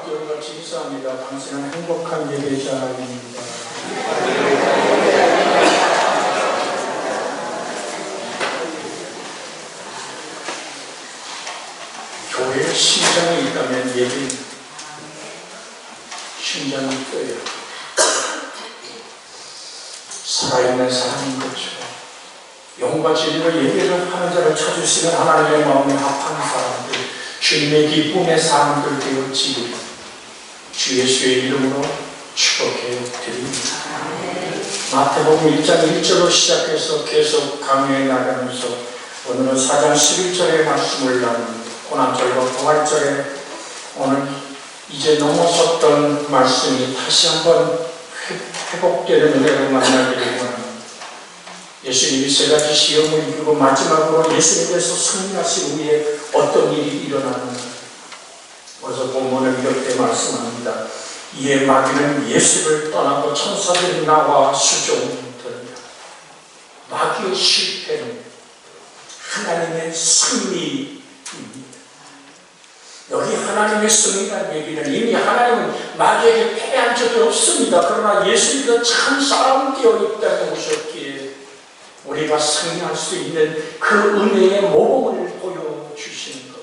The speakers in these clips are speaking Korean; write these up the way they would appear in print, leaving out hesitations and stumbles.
기도같이 인사합니다. 당신은 행복한 예배자입니다. 교회에 심장이 있다면 예배는 심장이 떠요. 살아있는 사람인 것처럼 영과 진리로 예배를 하는 자를 찾으시는 하나님의 마음에 합한 사람들, 주님의 기쁨의 사람들 되어지기를 주 예수의 이름으로 축복해 드립니다. 마태복음 1장 1절로 시작해서 계속 강해해 나가면서 오늘은 4장 11절의 말씀을 나눕니다. 고난절과 부활절에 오늘 이제 넘어섰던 말씀이 다시 한번 회복되는 은혜를 만나기를 원합니다. 예수님이 세 가지 시험을 이기고 마지막으로 예수님께서 승리하신 후에 어떤 일이 일어나는가. 그래서 본문은 이렇게 말씀합니다. 이에 마귀는 예수를 떠나고 천사들이 나와 수종들으며. 마귀의 실패는 하나님의 승리입니다. 여기 하나님의 승리라는 얘기는 이미 하나님은 마귀에게 패한 적이 없습니다. 그러나 예수님도 참 사람 되어 이 땅에 오셨기에 우리가 승리할 수 있는 그 은혜의 모범을 보여주시는 것.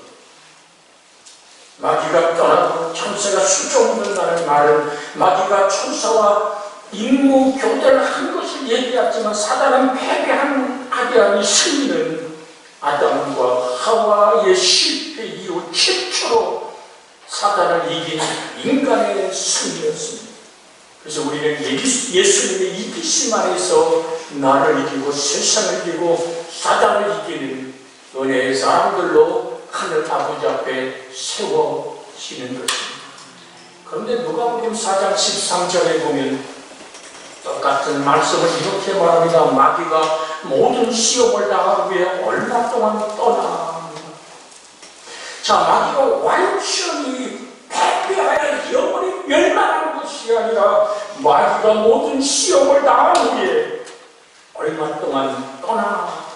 마귀가 떠나고 천사가 수종된다는 말은 마귀가 천사와 임무 교대를 한 것을 얘기하지만 사단은 패배한 아담의 승리는 아담과 하와의 실패 이후 최초로 사단을 이긴 인간의 승리였습니다. 그래서 우리는 예수님의 이기심 안에서 나를 이기고 세상을 이기고 사단을 이기는 은혜의 사람들로 하늘 아버지 앞에 세워지는 것입니다. 그런데 누가복음 4장 13절에 보면 똑같은 말씀을 이렇게 말합니다. 마귀가 모든 시험을 당한 후에 얼마 동안 떠나. 자, 마귀가 완전히 패배하여 영원히 멸망한 것이 아니라 마귀가 모든 시험을 당한 후에 얼마 동안 떠나간다.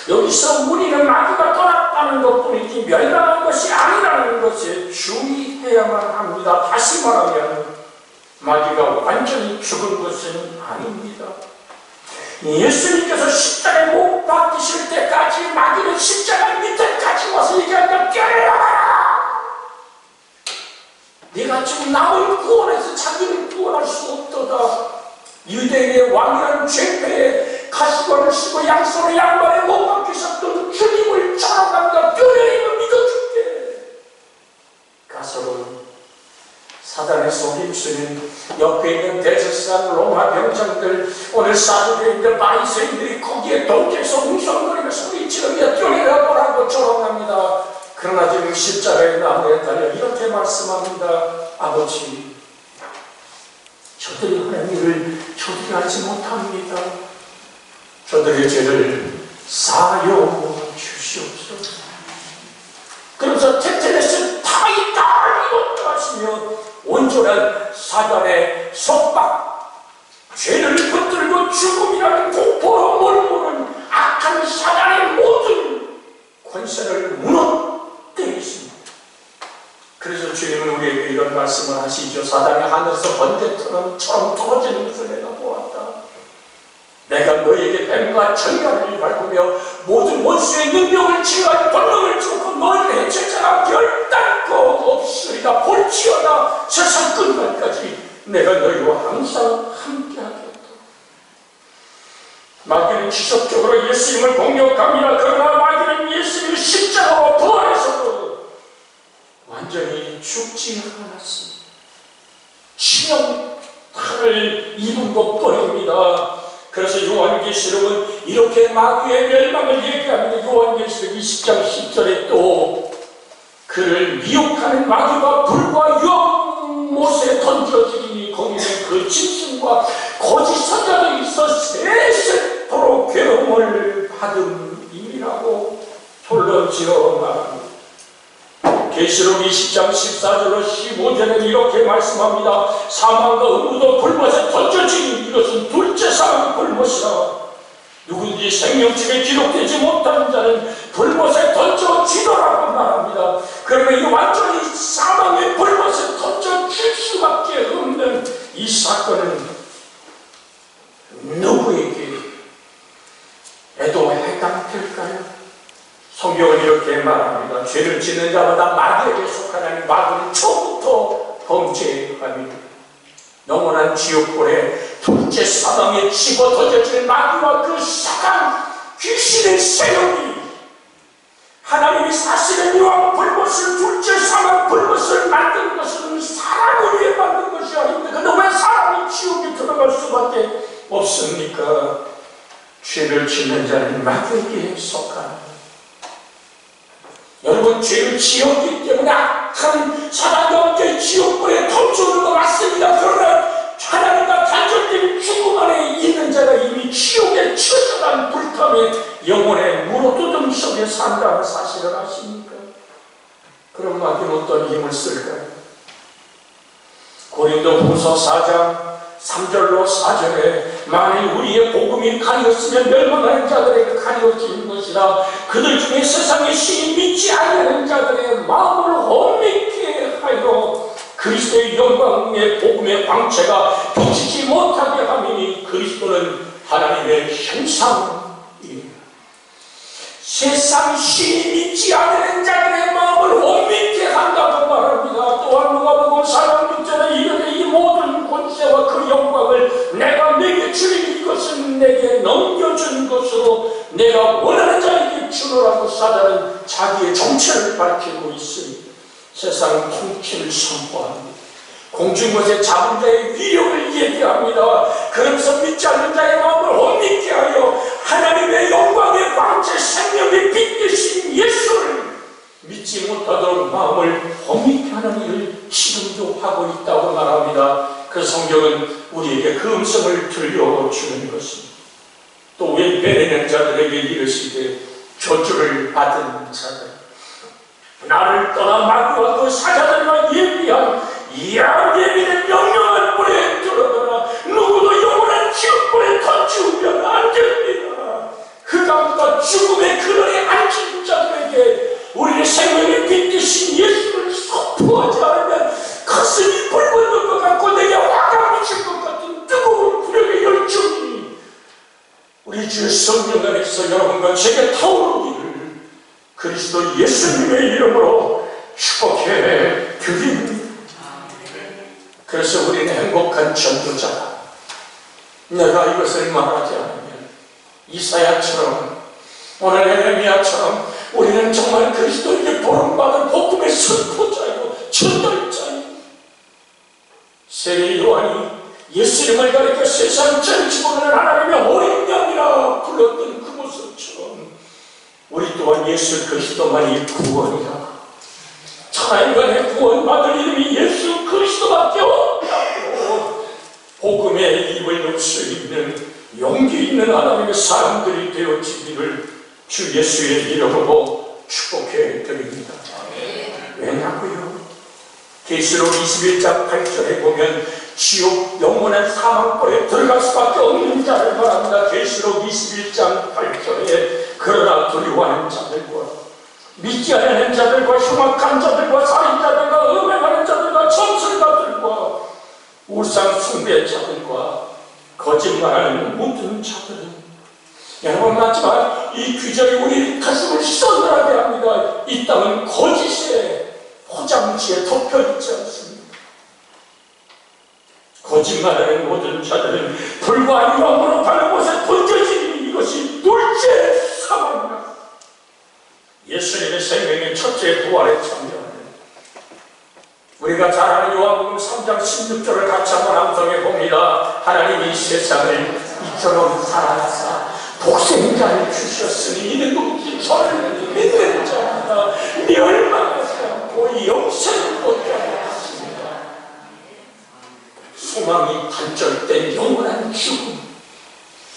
여기서 우리는 마귀가 떠났다는 것뿐이지 멸망한 것이 아니라는 것에 주의해야만 합니다. 다시 말하면 마귀가 완전히 죽은 것은 아닙니다. 예수님께서 십자가에 못 박히실 때까지 마귀는 십자가 밑에까지 와서 얘기한다. 깨어라! 네가 지금 남을 구원해서 자기를 구원할 수 없도다. 유대인의 왕이라는 죄패에 가시관을 쓰고 양손에 양발에 못 박히셨던 주님을 자랑한다. 뼈에임을 믿어줄게. 가서로 사단의 속임수는 옆에 있는 대제사장 로마 병장들, 오늘 사두에 있는 바리새인들이 거기에 동태에서 웅성거리며 소리치며 뛰어내려 보라고 조롱합니다. 그러나 지금 십자가의 나무에 달려 이렇게 말씀합니다. 아버지, 저들이 하는 일을 저들이 알지 못합니다. 저들의 죄를 사하여 주시옵소서. 그러면서 테테레스 타이다 이것도 하시며 온전한 사단의 속박, 죄를 붙들고 죽음이라는 공포로 몰모는 악한 사단의 모든 권세를 무너뜨리십니다. 그래서 주님은 우리에게 이런 말씀을 하시죠. 사단이 하늘에서 번개처럼 터지는 것을 내가 보았다. 내가 너에게 뱀과 전갈을 밟으며 모든 원수의 능력을 치유하여 권능을 주고 너희를 해칠 자가 결단코 없으리라. 볼지어다 세상 끝날까지 내가 너희와 항상 함께하겠다. 마귀는 지속적으로 예수님을 공격합니다. 그러나 마귀는 예수님의 십자가와 부활에서도 완전히 죽지 않았습니다. 치명타를 입은 것뿐입니다. 그래서 요한계시록은 이렇게 마귀의 멸망을 얘기합니다. 요한계시록 20장 10절에 또 그를 미혹하는 마귀가 불과 연못에 던져지니 거기는 그 짐승과 거짓 선자들이 있어 세세토록 괴로움을 받음이라고 돌려지어 말합니다. 계시록 20장 14절로 15절에는 이렇게 말씀합니다. 사망과 음부도 불못에 던져지니 이것은 둘째 사망 불못이라. 누구든지 생명책에 기록되지 못하는 자는 불못에 던져지더라고 말합니다. 그러면 이 완전히 사망의 죄를 짓는 자보다 마귀에게 속하나니 마귀는 처음부터 범죄합니다. 영원한 지옥불에 둘째 사방에 집어던져질 마귀와 그 사단 귀신의 세력이 하나님이 사실은 이와 불못을 둘째 사망 불못을 만든 것은 사람을 위해 만든 것이 아닌데 근데 왜 사람이 지옥에 들어갈 수밖에 없습니까? 죄를 짓는 자는 마귀에게 속하나. 여러분, 죄를 지었기 때문에 악한 사단과 함께 지옥불에 던져오는 것 맞습니다. 그러나 하나님과 단절된 죽음 안에 있는 자가 이미 지옥에 처절한 불탐에 영혼의 물어두름 속에 산다는 사실을 아십니까? 그럼 마귀는 어떤 힘을 쓸까요? 고린도후서 4장 3절로 4절에 만일 우리의 복음이 가려으면 멸망하는 자들에게 가려진 것이라 그들 중에 세상의 신이 믿지 않는 자들의 마음을 험익게 하여 그리스도의 영광의 복음의 광채가 비치지 못하게 하미니 그리스도는 하나님의 형상입니다. 세상 신이 믿지 않는 자들의 마음을 험익게 한다고 말합니다. 또한 누가복음 4장 6절에 이르되 이 모든 권세와 그 영광을 내가 내게 주리니 이것은 내게 넘겨준 것으로 내가 원하는 자에게 주노라고 사단은 자기의 정체를 밝히고 있으니 세상 통치를 선포합니다. 공중곳에 잡은 자의 위력을 얘기합니다. 그러면서 믿지 않는 자의 마음을 험익게 하여 하나님의 영광의 광채 생명의 빛 되신 예수를 믿지 못하도록 마음을 험익게 하는 일을 지금도 하고 있다고 말합니다. 그 성경은 우리에게 그 음성을 들려주는 것입니다. 또 왼편에는 자들에게 이르시되 저주를 받은 자들 나를 떠나 마귀와 그 사자들과 예비한 예비는 명령한 불에 들어가라. 누구도 영원한 지옥불에 던지우면 안 됩니다. 흑암과 죽음의 그늘에 앉은 자들에게 우리의 생명의 빛 되신 예수를 선포하지 않으면 가슴이 불붙는 것 같고 내게 화가 미칠 것 같은 뜨거운 불의 열정이 우리 주의 성령 안에서 여러분과 제게 타오르기를 그리스도 예수님의 이름으로 축복해 드립니다. 그래서 우리는 행복한 전도자다. 내가 이것을 말하지 않으면 이사야처럼 오늘 에레미야처럼 우리는 정말 그리스도에게 보름받은 복음의 선포자이고 전달자이고 세례 요한이 예수님을 가리켜 세상 전치고는 하나님의 어린 양이라 불렀던 그 모습처럼 우리 또한 예수 그리스도만이 구원이라 천하인간의 구원받을 이름이 예수 그리스도밖에 없다고 복음의 입을 열 수 있는 용기 있는 하나님의 사람들이 되어지기를 주 예수의 이름으로 축복해 드립니다. 왜냐고요? 계시록 21장 8절에 보면 지옥 영원한 사망불에 들어갈 수밖에 없는 자를 말합니다. 계시록 21장 8절에 그러나 두려워하는 자들과 믿지 않는 자들과 흉악한 자들과 살인자들과 음행하는 자들과 점술가들과 우상 숭배자들과 거짓말하는 모든 자들은 여러분 맞지만 이 규절이 우리 가슴을 서늘하게 합니다. 이 땅은 거짓의 포장지에 덮여있지 않습니다. 거짓말하는 모든 자들은 불과 유황으로 가는 곳에 던져지니 이것이 둘째 사망이다. 예수님의 생명의 첫째 부활에 참여하는 우리가 잘 아는 요한복음 3장 16절을 같이 한번 암송해 봅니다. 하나님이 세상을 이처럼 사랑하사 독생자를 주셨으니 이는 누구든지 저를 믿는 자마다 멸망하지 않고 영생을 얻게 하였습니다. 소망이 단절된 영원한 죽음,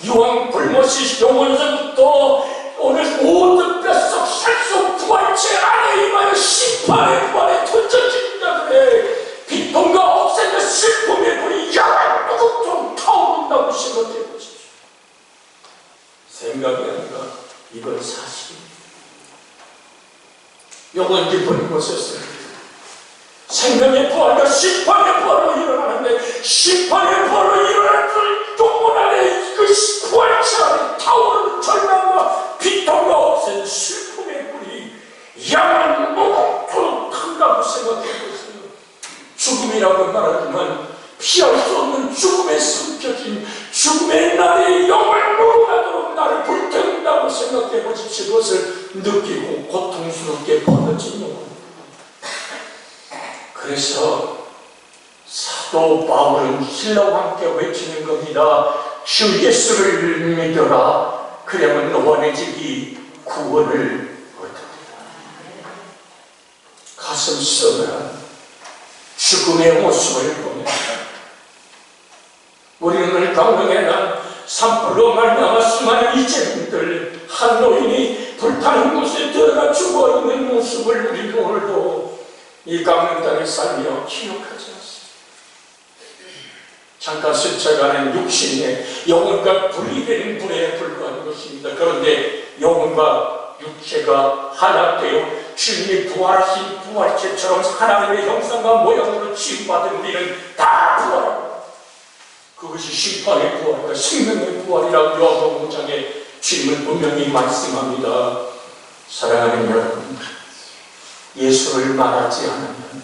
유황 불못이 영원서부터 오늘 모든 뼛속 살속 부활체 안에 임하여 심판의 부활에 던져진 자들의 비통과 억센과 슬픔의 불이 야간도둑도록 타오른다고 생각해 보십시오. 생각이 아니라 이건 사실입니다. 영원 깊은 곳에서 생명의 부활과 심판의 부활로 일어나는데 심판의 부활로 일어날 그 영혼 안에 그 부활체 안에 타오르는 절망과 비통과 억센 슬픔의 불이 양은 무겁도록 한다고 생각해보세요. 죽음이라고 말하지만 피할 수 없는 죽음에 숨겨진 죽음의 날에 영을 무궁하도록 나를 불태운다고 생각해 보십시오. 그것을 느끼고 고통스럽게 벌어진 영혼. 그래서 사도 바울은 신라와 함께 외치는 겁니다. 주 예수를 믿어라. 그러면 너의 집이 구원을 얻으리라. 가슴 서늘한 죽음의 모습을 보면 우리는 오늘 강릉에 난 산불로 말미암아 수많은 이재민들 한 노인이 불타는 곳에 들어가 죽어있는 모습을 우리는 오늘도 이 강릉 땅에 살며 기억하지 않습니다. 잠깐 스쳐가는 육신의 영혼과 분리되는 불에 불과한 것입니다. 그런데 영혼과 육체가 하나 되어 주님이 부활하신 부활체처럼 하나님의 형상과 모양으로 지음받은 우리는 다 부활합니다. 그것이 심판의 부활과 생명의 부활이라고 요한복음 5장에 주님은 분명히 말씀합니다. 사랑하는 여러분, 예수를 말하지 않으면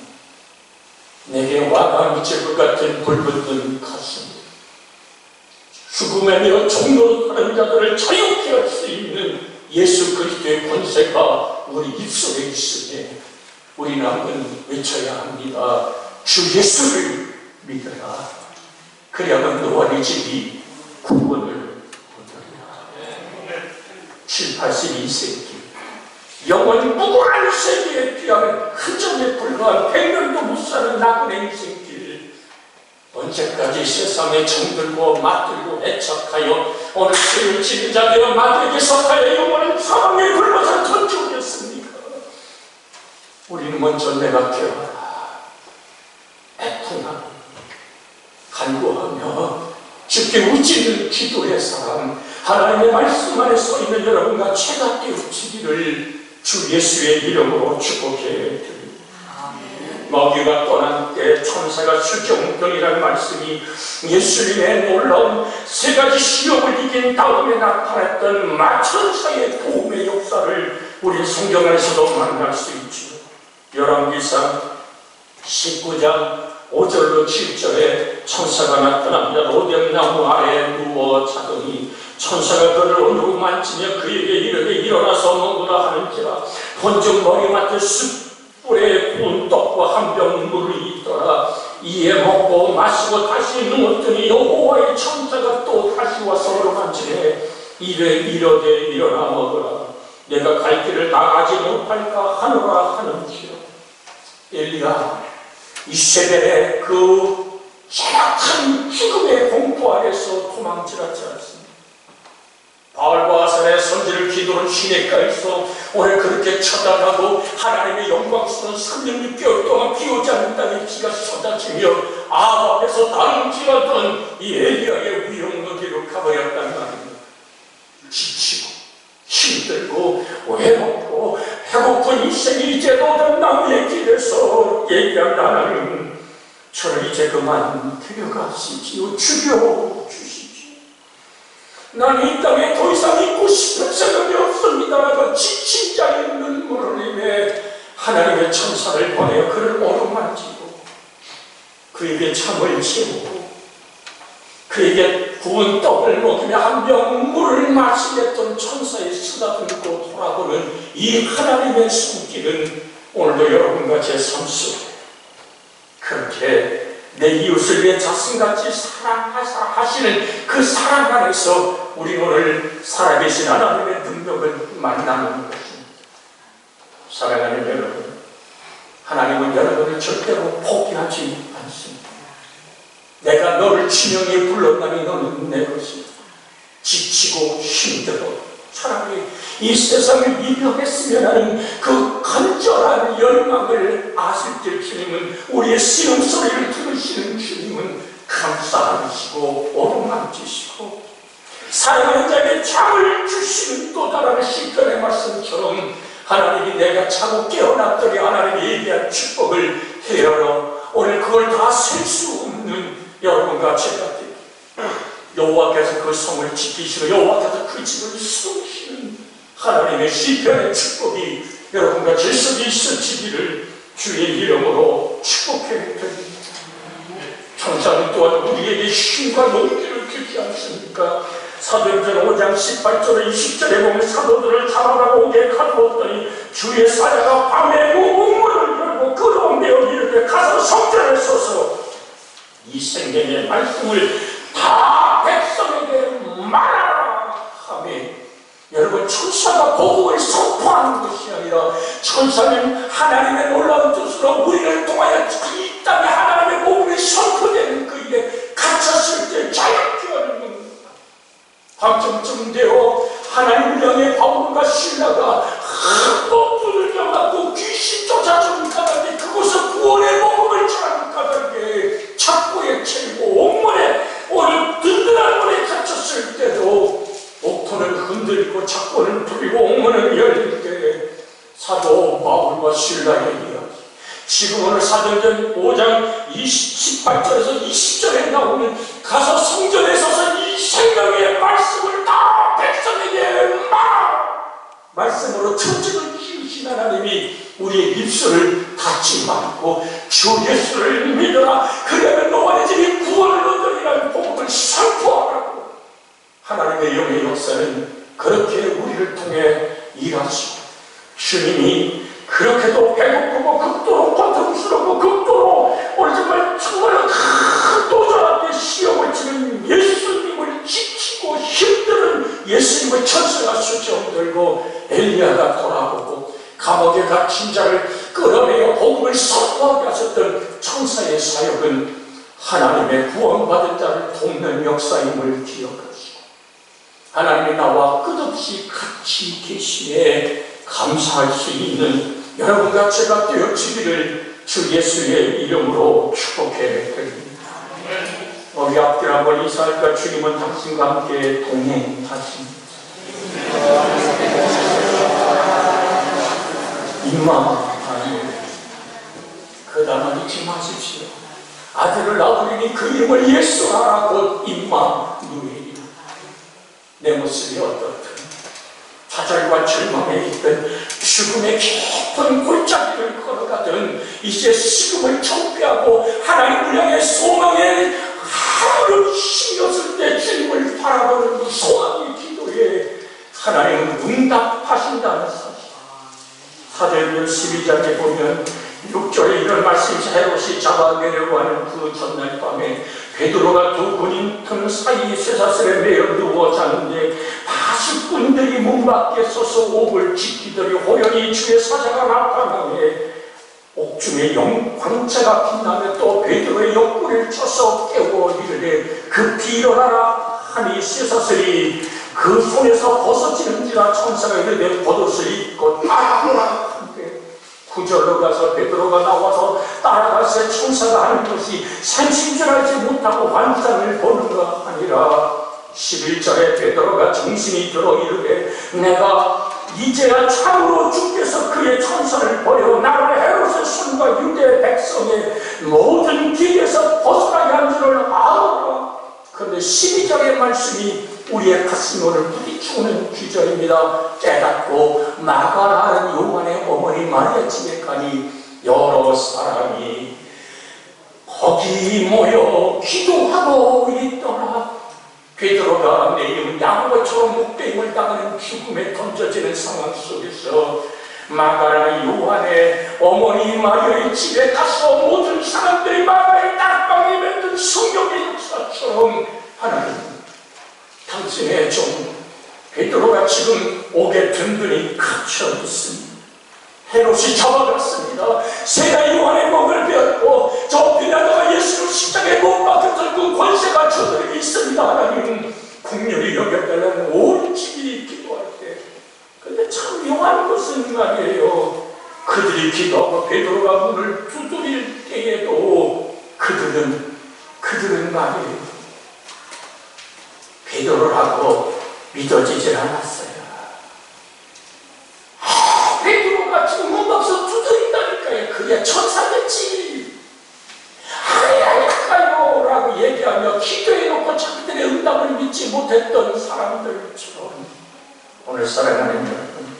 내게 화가 미칠 것 같은 불붙은 가슴, 죽음에 매어 종로로 가는 자들을 자유케 할 수 있는 예수 그리스도의 권세가 우리 입속에 있으니 우리는 한번 외쳐야 합니다. 주 예수를 믿어라. 그래야만 너와 네 집이 구원을 얻으리라. 7, 82세기 영원히 무궁한 세계에 비하면 흔적에 불과한 100년도 못 사는 나그네 인생길, 언제까지 세상에 정들고 맞들고 애착하여 오늘 죄를 지는 자되어 마귀에게 속하여 영원한 사망에 굴러서 던져오겠습니까? 우리는 먼저 내가 깨어라, 애통하고 간구하며 주께 우찌는 기도의 사람, 하나님의 말씀 안에 서 있는 여러분과 죄가 깨우치기를 주 예수의 이름으로 축복해 드립니다. 마귀가 떠난 때 천사가 수정병이라는 말씀이 예수님의 놀라운 세 가지 시험을 이긴 다음에 나타났던 마천사의 도움의 역사를 우리 성경 안에서도 만날 수 있죠. 열왕기상 19장 5절로 7절에 천사가 나타납니다. 로뎀나무 아래에 누워 자더니 천사가 그를 온으로 만지며 그에게 이르되 일어나서 먹으라 하는지라. 본즉 머리맡에 숯불에 구운 떡과 한 병 물이 있더라. 이에 먹고 마시고 다시 누웠더니 여호와의 천사가 또 다시 와서 그를 만지되 이르되 일어나 먹으라. 내가 갈 길을 나가지 못할까 하노라 하는지라. 엘리야, 이세벨의 그 정확한 죽음의 공포 아래서 도망질하지 않습니다. 바울과 아살의 선지를 기도는 시내가에서 오늘 그렇게 쳐다가고 하나님의 영광스러운 306개월 동안 비 오지 않는 땅에 비가 쏟아지며 아합 앞에서 다름질하던 이 엘리야의 위용거기로 가버렸단 말입니다. 지치고 힘들고 외롭고 배고픈 인생이 이제 너는 나무의 길에서 얘기한 하나님, 저를 이제 그만 데려가시지요. 죽여주시지요. 난 이 땅에 더 이상 있고 싶은 생각이 없습니다라고 지친 자의 눈물을 흘리며 하나님의 천사를 보내어 그를 오르만지고 그에게 참을 채우고 그에게 구운 떡을 먹이며 한 병 물을 마시겠던 천사의 쓰다듬고 돌아보는 이 하나님의 손길은 오늘도 여러분과 제 삶 속에 그렇게 내 이웃을 내 자신같이 사랑하시는 그 사랑 안에서 우리 오늘 살아계신 하나님의 능력을 만나는 것입니다. 사랑하는 여러분, 하나님은 여러분을 절대로 포기하지 않습니다. 내가 너를 지명해 불렀나니 너는 내 것이다. 지치고 힘들어 차라리 이 세상을 미워했으면 하는 그 간절한 열망을 아실 때 주님은, 우리의 신음소리를 들으시는 주님은 감싸주시고 오르만지시고 사랑하는 자에게 잠을 주시는 또 다른 시편의 말씀처럼 하나님이 내가 자고 깨어났더니 하나님이 얘기한 축복을 헤아려 오늘 그걸 다 셀 수 없는 여러분과 제가 되기, 여호와께서 그 성을 지키시고 여호와께서 그 집을 세우시는 하나님의 시편의 축복이 여러분과 질서이 있으시기를 주의 이름으로 축복해 드립니다. 천사는 또한 우리에게 힘과 용기를 주지 않습니까? 사도행전 5장 18절에 20절에 보면 사도들을 잡아가고 오게 가두었더니 주의 사자가 밤에 문을 열고 끌어내어 이르되 가서 성전에 서서 이 생명의 말씀을 다 백성에게 말하라 하며, 여러분, 천사가 복음을 선포하는 것이 아니라 천사는 하나님의 놀라운 뜻으로 우리를 통하여 이 땅에 하나님의 복음이 선포되는 그에게 갇혔을 때 자유케 하는 겁니다. 밤쯤 되어 하나님을 향해 바울과 실라가 한번 두들겨 맞고 귀신조차 전가다니 그곳은 구원의 복음을 전가다니 착고에 채이고 옥문에 든든한 문에 갇혔을 때도 옥토는 흔들리고 착고는 풀리고 옥문은 열릴 때 사도 바울과 실라의 이야기, 지금 오늘 사도행전 5장 18절에서 20절에 나오는 가서 성전에 서서 이 생명의 말씀을 다 백성에게 말씀으로 천지를 지으신 하나님이 우리의 입술을 닫지 말고 주 예수를 믿어라, 그러면 너와 내 집이 구원을 얻으리라는 복음을 선포하라고. 하나님의 영의 역사는 그렇게 우리를 통해 일하시고, 주님이 그렇게도 배고프고 극도로 고통스럽고 극도로 오늘 정말 큰 도전 앞에 시험을 치는 예수님을 지키고 힘든 예수님의 천사가 수정 들고 엘리야가 돌아오고 감옥에 갇힌 자를 끌어내어 복음을 선포하게 하셨던 천사의 사역은 하나님의 구원받은 자를 돕는 역사임을 기억하시고, 하나님이 나와 끝없이 같이 계시에 감사할 수 있는 여러분과 제가 되어지기를 주 예수의 이름으로 축복해 드립니다. 우리 앞길 한번 인사할까? 주님은 당신과 함께 동행하십니다. 임마누엘, 그 단어 잊지 마십시오. 아들을 낳으리니 그 이름을 예수하라. 곧 임마누엘이라. 내 모습이 어떻든 좌절과 절망에 있든 죽음의 깊은 골짜기를 걸어가든 이제 죽음을 청피하고 하나님을 향해 소망의 하늘을 심었을 때 주님을 바라보는 그 소망의 기도에 하나님은 응답하신다는 사실. 사도행전 12장에 보면 6절에 이런 말씀이 헤롯이 잡아내려고 하는 그 전날 밤에 베드로가 두 군인 틈 사이 쇠사슬에 매여 누워 자는데 바수꾼들이 문 밖에 서서 옥을 지키더니 호련히 주의 사자가 나타나매 옥중에 영광채가 빛나며 또 베드로의 옆구리를 쳐서 깨워 이르되 급히 일어나라 하니 쇠사슬이 그 손에서 벗어지는지라 천사가 이르되 겉옷을 입고 따라오라. 구절로 가서 베드로가 나와서 따라가서 천사가 하는 것이 생신줄알지 못하고 환상을 보는가 아니라 11절에 베드로가 정신이 들어 이르되 내가 이제야 참으로 주께서 그의 천사를 버려 나를 헤롯의 손과 유대 백성의 모든 길에서 벗어나게 한 줄을 아노라. 그런데 12절의 말씀이 우리의 가슴에 오늘 부딪히는 귀절입니다. 깨닫고 마가라는 요한의 어머니 마리아 집에 가니 여러 사람이 거기 모여 기도하고 있더라. 베드로가 내일은 야고보처럼 목베임을 당하는 죽음에 던져지는 상황 속에서 마가라 요한의 어머니 마리아의 집에 가서 모든 사람들이 마가의 다락방에 맺은 성경의 역사처럼 하나님 당신의 종 베드로가 지금 옥에 든든히 갇혀 있습니다. 헤롯이 잡아갔습니다. 세가 요한의 목을 베었고 저 빌라도가 예수를 십자가에 못 박혔던 그 권세가 저들에게 있습니다. 하나님 국률이 여겨달라는 온 집이 기도할 때, 근데 참 묘한 것은 말이에요. 그들이 기도하고 베드로가 문을 두드릴 때에도 그들은 말이에요. 베드로라고 믿어지질 않았어요. 베드로가 지금 문 밖에서 두드린다니까요. 그게 천사겠지. 아야야가요 라고 얘기하며 기도해놓고 자기들의 응답을 믿지 못했던 사람들처럼 오늘 사랑하는 여러분,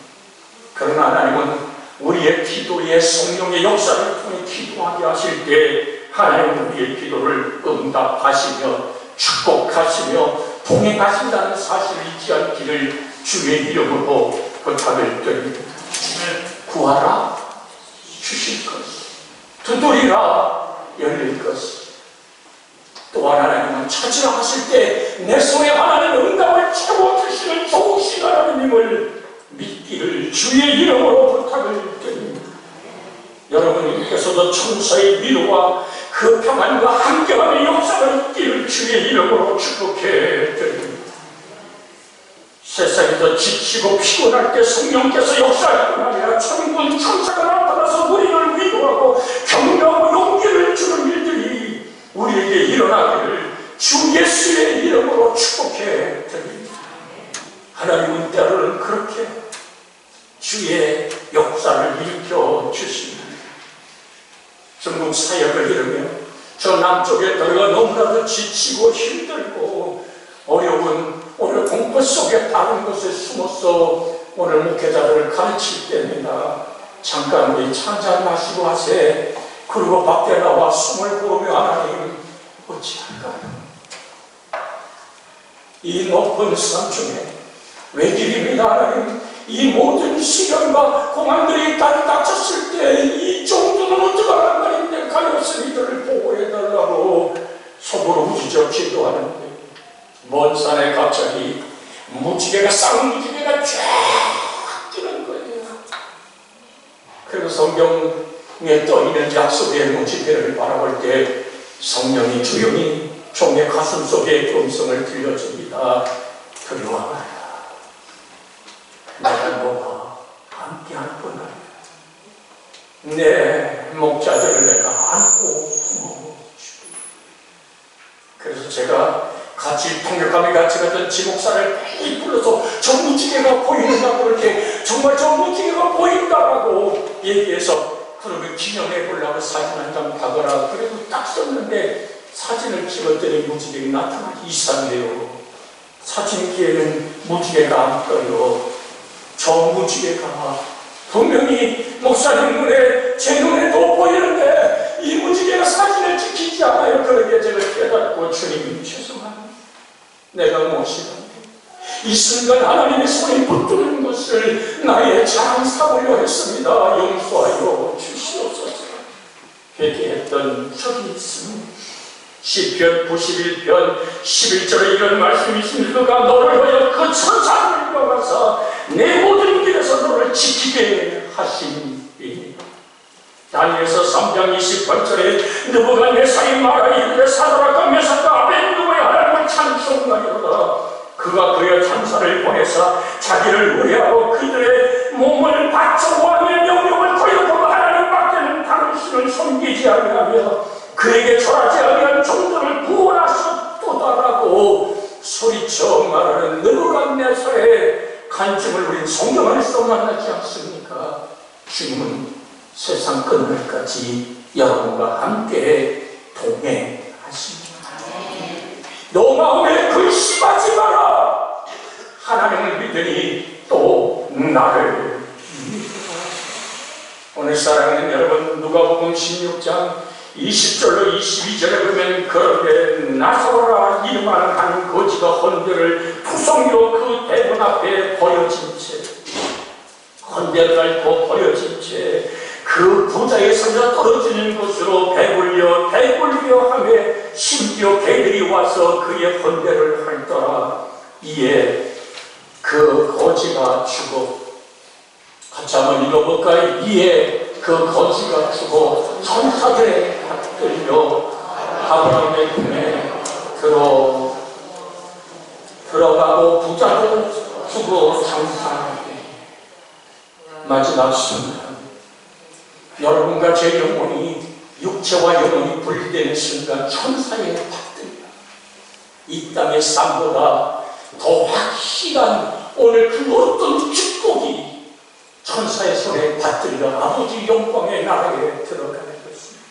그러나 하나님은 우리의 기도에 성령의 역사를 통해 기도하게 하실 때 하나님은 우리의 기도를 응답하시며 축복하시며 동행하신다는 사실을 잊지 않기를 주의 이름으로 부탁을 드립니다. 구하라 주실 것, 두드리라 열릴 것. 또한 하나님은 찾으라 하실 때 내 손에 하나님 응답을 채워주시는 좋으신 하나님을 믿기를 주의 이름으로 부탁을 드립니다. 여러분께서도 천사의 위로와 그 평안과 함께하는 역사를 있기를 주의 이름으로 축복해 드립니다. 세상에서 지치고 피곤할 때 성령께서 역사할 뿐 아니라 천군 천사가 나타나서 우리를 위로하고 격려하고 용기를 주는 일들이 우리에게 일어나기를 주 예수의 이름으로 축복해 드립니다. 하나님은 때로는 그렇게 주의 역사를 일으켜 주십니다. 전국 사역을 이루며 저 남쪽에 너희가 너무나도 지치고 힘들고 어려운 오늘 공포 속에 다른 곳에 숨어서 오늘 목회자들을 가르칠 때입니다. 잠깐 우리 찬잔 마시고 하세. 그리고 밖에 나와 숨을 고르며 하나님 어찌할까요? 이 높은 산 중에 외길입니다. 하나님 이 모든 시련과 공안들이 다리 다쳤을 때 이 정도는 어떡하란 말인데 가엾은 이들을 보호해달라고 속으로 우기져 기도하는데 먼 산에 갑자기 무지개가 쌍 무지개가 쫙 뜨는 거예요. 그리고 성경에 떠있는 약속의 무지개를 바라볼 때 성령이 조용히 종의 가슴 속에 음성을 들려줍니다. 들어와봐라. 내가 너와 함께할 뿐 아니야. 내 목자들을 내가 안고 품어주리. 그래서 제가 같이 통역감에 같이 갔던 지목사를 매일 불러서 저 무지개가 보이는다고 그렇게 정말 저 무지개가 보인다라고 얘기해서 그러면 기념해 보려고 사진 한 장 가거라. 그래도 딱 썼는데 사진을 찍었더니 무지개가 나타나기 이상해요. 사진기에는 무지개가 안 떠요. 저 무지개가 분명히 목사님 눈에 제 눈에도 보이는데 이 무지개가 사진을 찍히지 않아요. 그러게 제가 깨닫고 주님 죄송합니다. 내가 무엇이든지 이 순간 하나님의 손이 붙드는 것을 나의 자랑 삼으려 했습니다. 용서하여 주시옵소서. 회개했던 적이 있습니다. 시편 91편 11절에 이런 말씀이 있습니다. 그가 너를 위하여 그 천사를 일어나서 내 모든 길에서 너를 지키게 하시니. 다니엘서 3장 28절에 느부갓네살이 말하여 이르되 사드락과 메삭과 아벤느고의 하나님을 찬송하리로다. 그가 그의 천사를 보내사 자기를 의뢰하고 그들의 몸을 바쳐 왕의 명령을 거역하고 하나님밖에는 다른 신을 섬기지 아니하며 그에게 절하지 아니한 종들을 구원하셨도다라고 소리쳐 말하는 느부갓네살의 간증을 우린 성경 안에서 만나지 않습니까? 주님은 세상 끝날까지 여러분과 함께 동행하십니다. 너 마음에 근심하지 마라. 하나님을 믿으니 또 나를 믿으라. 오늘 사랑하는 여러분, 누가복음 16장 20절로 22절에 보면 그런데 나사로라 이름하는 한 거지가 헌대를 구성이로 그 대문 앞에 버려진 채 헌대를 앓고 버려진 채 그 부자의 손에 떨어지는 곳으로 배불려 하며 심지어 개들이 와서 그의 헌대를 핥더라. 이에 그 거지가 죽어 같이 한번 읽어볼까요? 이에 그 거지가 죽어 천사들의 받들며 아브라함의 품에 들어가고 부자도 죽어 장사하게. 마지막 순간 여러분과 제 영혼이 육체와 영혼이 분리되는 순간 천사의 받들며 이 땅의 삶보다 더 확실한 오늘 그 어떤 축복이 천사의 손에 받들려 아버지 영광의 나라에 들어가는 것입니다.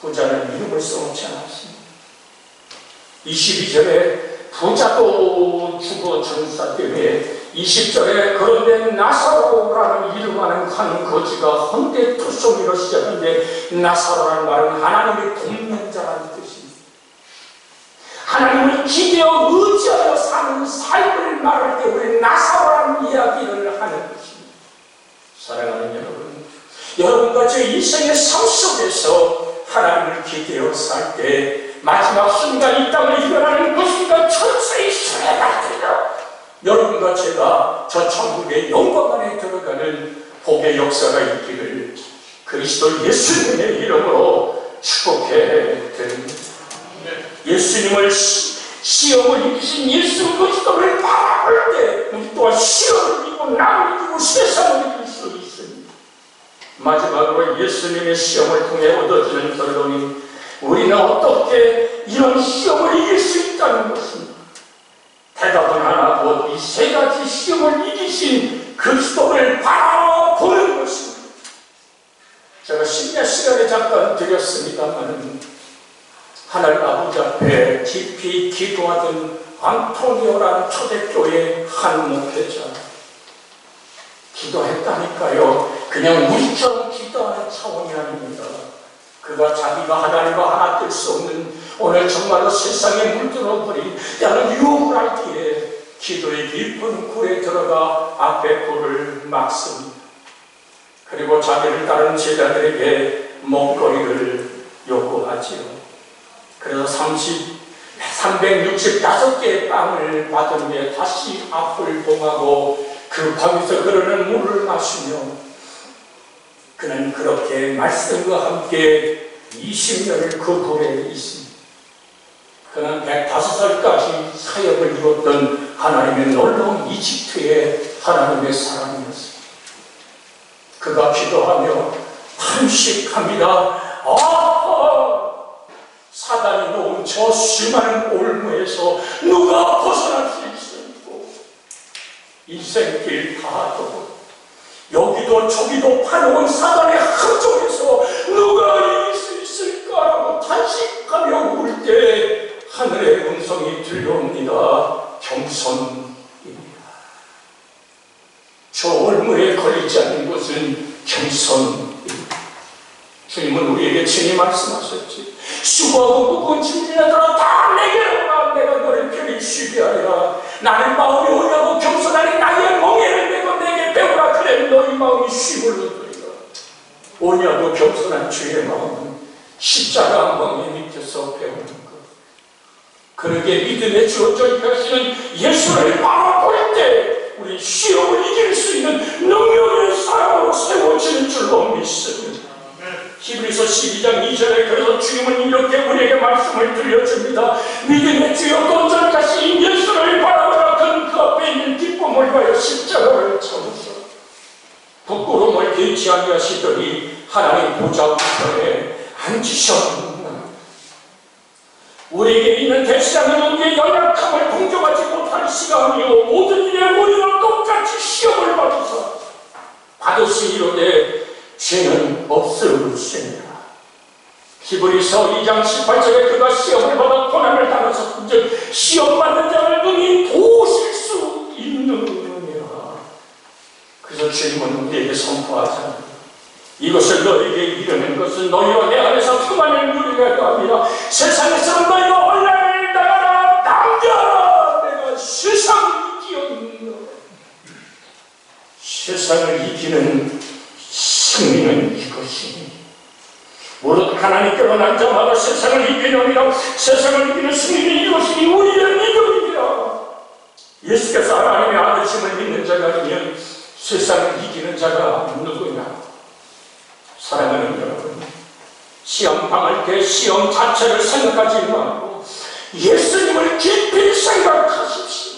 부자는 이름을 써놓지 않았습니다. 22절에 부자도 죽어 천사 때문에 20절에 그런데 나사로라는 이름하는 한 거지가 헌데투소미로 시작하는데 나사로라는 말은 하나님의 돕는 자라는 뜻입니다. 하나님을 기대어 의지하여 사는 삶을 말할 때 우리 나사로라는 이야기를 하는 것입니다. 사랑하는 여러분, 여러분과 제 인생의 삶 속에서 하나님을 기대어 살 때 마지막 순간 이 땅을 일어나는 그 순간 천사의 수레가 들려 여러분과 제가 저 천국의 영광 안에 들어가는 복의 역사가 있기를 그리스도 예수님의 이름으로 축복해 드립니다. 예수님을 시험을 이기신 예수 그리스도를 바라볼 때 우리 또한 시험을 이기고 남을 이기고 세상을 이길 수 있습니다. 마지막으로 예수님의 시험을 통해 얻어지는 결론이 우리는 어떻게 이런 시험을 이길 수 있다는 것입니다. 대답은 하나, 곧 이 세 가지 시험을 이기신 그리스도를 바라보는 것입니다. 제가 심야 시간에 잠깐 드렸습니다만 하나님 아버지 앞에 깊이 기도하던 안토니오라는 초대교회 한 목회자 기도했다니까요. 그냥 우리처럼 기도하는 차원이 아닙니다. 그가 자기가 하나님과 하나 될 수 없는 오늘 정말로 세상에 물들어버린 나는 유혹을 하기에 기도의 깊은 굴에 들어가 앞에 굴을 막습니다. 그리고 자기를 따르는 제자들에게 먹거리를 요구하지요. 그래서 365개의 빵을 받은 뒤에 다시 앞을 봉하고 그 밤에서 흐르는 물을 마시며 그는 그렇게 말씀과 함께 20년을 그 굴에 있습니다. 그는 105살까지 사역을 이뤘던 하나님의 놀라운 이집트의 하나님의 사람이었습니다. 그가 기도하며 탄식합니다. 사단이 놓은 저 수많은 올무에서 누가 벗어날 수 있을고 인생길 다하고 여기도 저기도 파놓은 사단의 함정에서 누가 이길 수 있을까라고 탄식하며 울 때 하늘의 음성이 들려옵니다. 경선입니다. 저 올무에 걸리지 않는 것은 경선입니다. 주님은 우리에게 친히 말씀하셨지. 수고하고 무거운 짐진들아 다 내게로 오라. 내가 너를 편히 쉬게 하리라. 나는 마음이 오냐고 겸손하니 나의 멍에를 메고 내게 배우라. 그래 너희 마음이 쉼을 얻으리라. 오냐고 겸손한 주의 마음은 십자가 멍에 밑에서 배우는 것. 그러게 믿음에 주어져 있는 예수를 바라볼 때 우리 시험을 이길 수 있는 능력의 사람으로 세워지는 줄로 믿습니다. 히브리서 12장 2절에 그래서 주님은 이렇게 우리에게 말씀을 들려줍니다. 믿음의 주여 돈전가시인 예수를 바라보라. 그는 그 앞에 있는 기쁨을 위하여 십자가를 참으사 부끄러움을 개치 아니하시더니 하나님 보좌 우편에 앉으셨느니라. 우리에게 있는 대시하는 우리의 연약함을 동정하지 못할 시간이요 모든 일에 우리와 똑같이 시험을 받으시이로되 죄는 없으시니라. 히브리서 2장 18절에 그가 시험을 받아 고난을 당하셨은즉 시험 받는 자를 능히 도우실 수 있느니라. 그래서 주님은 우리에게 선포하잖아요. 이것을 너에게 이르는 것은 너희와 내 안에서 평안을 누리게 하려 함이라. 세상에서 너희가 혼란을 당하라. 남겨라. 내가 세상을 이기었노라. 세상을 이기는 승리는 이것이니 무릇 하나님께로 난 자마다 세상을 이기려니라. 세상을 이기는 승리는 이것이니 우리의 믿음이니라. 예수께서 하나님의 아들심을 믿는 자가 아니면 세상을 이기는 자가 누구냐. 사랑하는 여러분, 시험 당할 때 시험 자체를 생각하지 말고 예수님을 깊이 생각하십시오.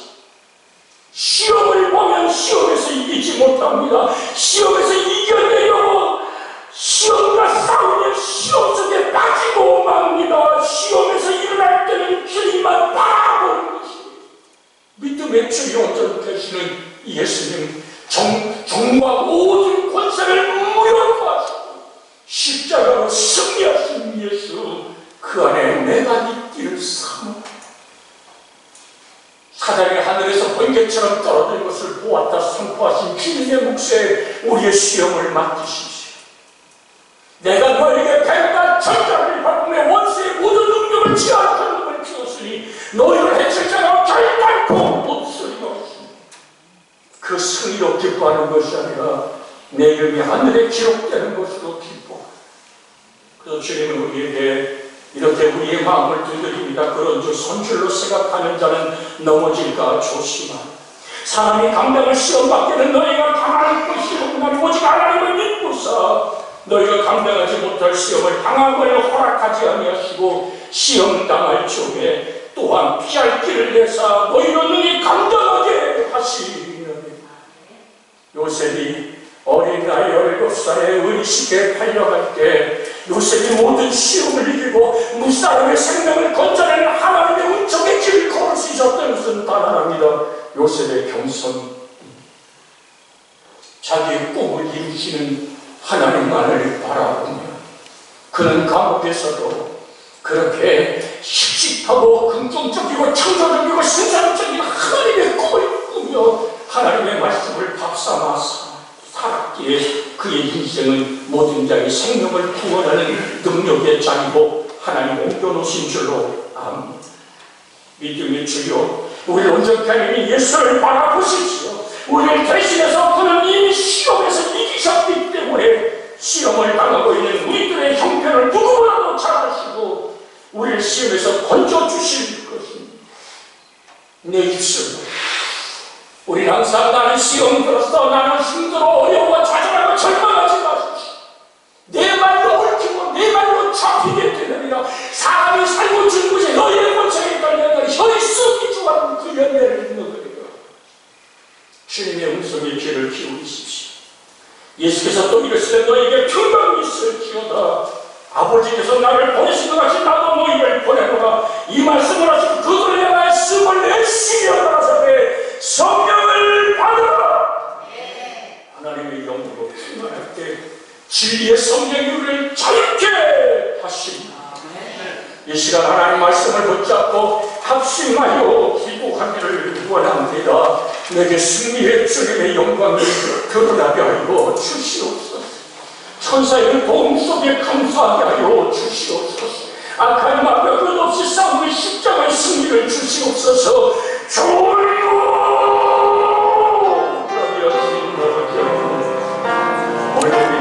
시험을 보면 시험에서 이기지 못합니다. 시험에서 이겨내려고 시험과 싸우면 시험 속에 빠지고 맙니다. 시험에서 일어날 때는 길만 바라보는 것입니다. 믿음의 주요점 되시는 예수님, 종과 모든 권세를 무효화하시고 십자가로 승리하신 예수, 그 안에 내가 있기를 사모합니다. 사단이 하늘에서 번개처럼 떨어진 것을 보았다 선포하신 주님의 몫에 우리의 시험을 맡기십시오. 내가 너에게 뱀과 전자를 밟으며 원수의 모든 능력을 지하하는 놈을 피웠으니 너희를 해칠 자가 결단코 없으리라. 그 승리로 기뻐하는 것이 아니라 내 이름이 하늘에 기록되는 것으로 기뻐. 그래서 주님은 우리에게 이렇게 우리의 마음을 두드립니다. 그런즉 손줄로 생각하는 자는 넘어질까 조심하라. 사람이 감당할 시험밖에는 너희가 당할 것이 없나니 오직 하나님을 믿고서 너희가 감당하지 못할 시험을 당함을 허락하지 아니하시고 시험 당할 적에 또한 피할 길을 내사 너희로 능히 감당하게 하시리니. 요셉이 어린 나이 17살에 의식에 팔려갈 때 요셉이 모든 시험을 이기고 무사람의 생명을 건져내는 하나님의 은총의 길을 걸을 수 있었던 것은 단 하나입니다. 요셉의 겸손, 자기의 꿈을 이루시는 하나님만을 바라보며 그는 감옥에서도 그렇게 씩씩하고 긍정적이고 창조적이고 신상적인 하나님의 꿈을 꾸며 하나님의 말씀을 밥삼아 살았기에 그의 인생은 모든 자의 생명을 구원하는 능력의 자리고 하나님 옮겨놓으신 줄로 압니다. 믿음의 주여, 우리 온전케 하는 예수를 바라보십시오. 우리를 대신해서 그는 이미 시험에서 이기셨기 때문에 시험을 당하고 있는 우리들의 형편을 누구보다도 잘 아시고 우리를 시험에서 건져주실 것입니다. 내 입술로 우리는 항상 나는 시험 들었어, 나는 힘들어, 어려워, 좌절하고 절망하지 마십시오. 내 말로 얽히고 내 말로 잡히게 되느니라. 사람이 살고 죽는 곳에 너희의 고창에 깔려가 혀의 쑥이 주하는 그 열매를 먹으리라. 주님의 음성에 귀를 기울이십시오. 예수께서 또 이르시되 너희에게 평강이 있을지어다. 아버지께서 나를 보내신 것 같이 나도 너희를 보내노라. 이 말씀을 하시고 그들의 나의 숨을 내쉬려다 하사되 성령을 받으라. 하나님의 영으로 충만할 때 진리의 성령이 우리를 자유케 하십니다. 이 시간 하나님 말씀을 붙잡고 합심하여 기도하기를 원합니다. 내게 승리의 주님의 영광을 드러나게 하여 주시옵소서. 천사의 도움 속에 감사하게 하여 주시옵소서. 악한 마음과 끝없이 싸우는 십자가의 승리를 주시옵소서.